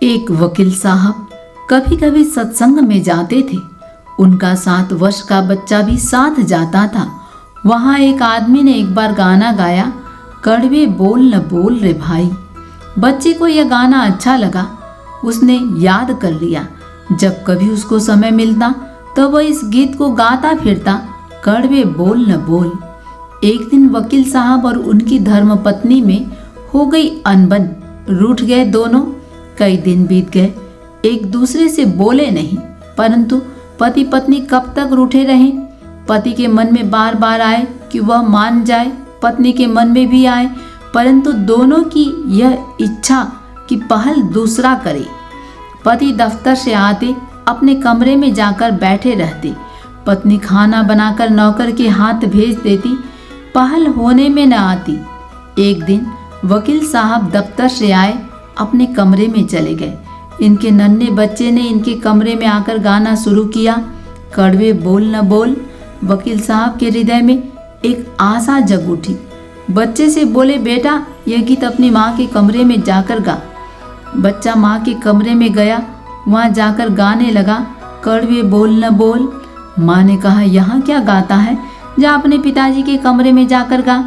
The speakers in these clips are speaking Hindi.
एक वकील साहब कभी कभी सत्संग में जाते थे। उनका 7 वर्ष का बच्चा भी साथ जाता था। वहाँ एक आदमी ने एक बार गाना गाया, कड़वे बोल न बोल रे भाई। बच्चे को यह गाना अच्छा लगा, उसने याद कर लिया। जब कभी उसको समय मिलता तो वह इस गीत को गाता फिरता, कड़वे बोल न बोल। एक दिन वकील साहब और उनकी धर्मपत्नी में हो गई अनबन, रूठ गए दोनों। कई दिन बीत गए, एक दूसरे से बोले नहीं, परंतु पति पत्नी कब तक रूठे रहे। पति के मन में बार बार आए कि वह मान जाए, पत्नी के मन में भी आए, परंतु दोनों की यह इच्छा कि पहल दूसरा करे। पति दफ्तर से आते अपने कमरे में जाकर बैठे रहते, पत्नी खाना बनाकर नौकर के हाथ भेज देती, पहल होने में न आती। एक दिन वकील साहब दफ्तर से आए, अपने कमरे में चले गए। इनके नन्हे बच्चे ने इनके कमरे में आकर गाना शुरू किया, कड़वे बोल न बोल। वकील साहब के हृदय में एक आशा जग उठी। बच्चे से बोले, बेटा यह गीत अपनी माँ के कमरे में जाकर गा। बच्चा माँ के कमरे में गया, वहाँ जाकर गाने लगा, कड़वे बोल न बोल। माँ ने कहा, यहाँ क्या गाता है, जा अपने पिताजी के कमरे में जाकर गा।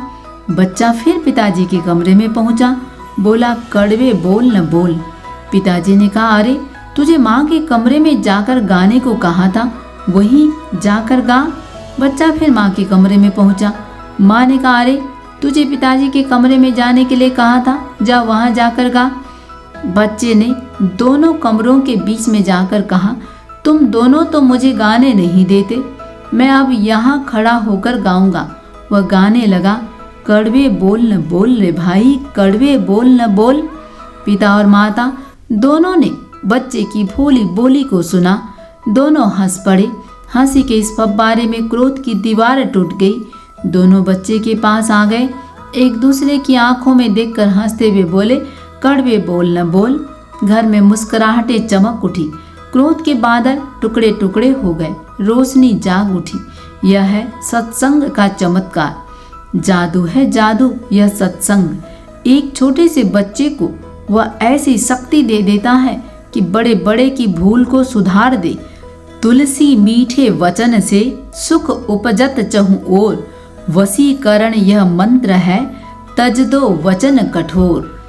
बच्चा फिर पिताजी के कमरे में पहुँचा, बोला, कड़वे बोल न बोल। पिताजी ने कहा, अरे तुझे माँ के कमरे में जाकर गाने को कहा था, वहीं जाकर गा। बच्चा फिर माँ के कमरे में पहुँचा। माँ ने कहा, अरे तुझे पिताजी के कमरे में जाने के लिए कहा था, जा वहाँ जाकर गा। बच्चे ने दोनों कमरों के बीच में जाकर कहा, तुम दोनों तो मुझे गाने नहीं देते, मैं अब यहाँ खड़ा होकर गाऊंगा। वह गाने लगा, कड़वे बोल न बोल रे भाई, कड़वे बोल न बोल। पिता और माता दोनों ने बच्चे की भोली बोली को सुना। दोनों हंस पड़े। हंसी के इस फव्वारे में क्रोध की दीवार टूट गई। दोनों बच्चे के पास आ गए, एक दूसरे की आंखों में देखकर हंसते हुए बोले, कड़वे बोल न बोल। घर में मुस्कुराहटें चमक उठी, क्रोध के बादल टुकड़े टुकड़े हो गए, रोशनी जाग उठी। यह है सत्संग का चमत्कार, जादू है जादू यह सत्संग। एक छोटे से बच्चे को वह ऐसी शक्ति दे देता है कि बड़े बड़े की भूल को सुधार दे। तुलसी मीठे वचन से सुख उपजत चहुँ ओर, वशीकरण यह मंत्र है, तज दो वचन कठोर।